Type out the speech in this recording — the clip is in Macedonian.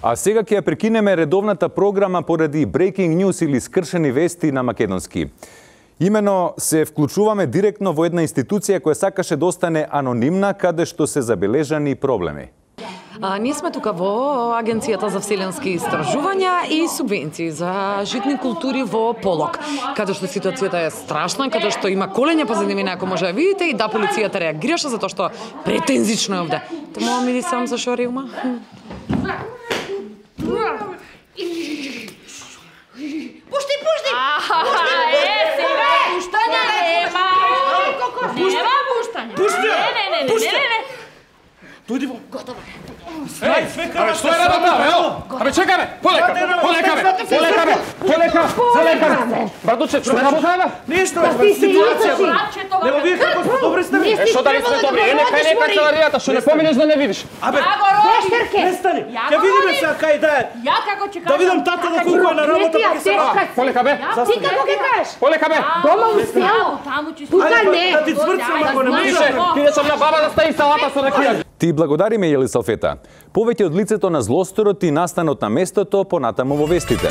А сега ќе ја прекинеме редовната програма поради breaking news или скршени вести на македонски. Имено се вклучуваме директно во една институција која сакаше да остане анонимна, каде што се забележани проблеми. Ние сме тука во Агенцијата за вселенски истражувања и субвенции за житни култури во Полок, каде што ситуацијата е страшна, каде што има колења позаднивина, ако може да видите, и да, полицијата реагираше затоа што претензично е овде. Те мога ми сам за шо реума? Пушти! Пуштање нема! Нема пуштање! Не! Дојди во. Готово. Абе, што е работа, абе, чекаме! Полека! Братуче, што работа, бе? Ништо, бе, ситуација, бе. Него вие како сте добри сте ми? Што дали сте добри? Нека канцеларијата, што не поминеш да не видиш. Абе, престани. Ќе видиме сега кај да е. Ја како ќе кажам. Да видам тата да колку е на работа, па ќе се врати. Полека, бе. Ти како ќе кажеш? Полека, бе. Дома у село, таму ќе се. Да ти цврцам ако не можеш. Ти сум на баба да стави салата со ракија. Ти благодариме, Јелисалфета. Повеќе од лицето на злосторот и настанот на местото понатаму во вестите.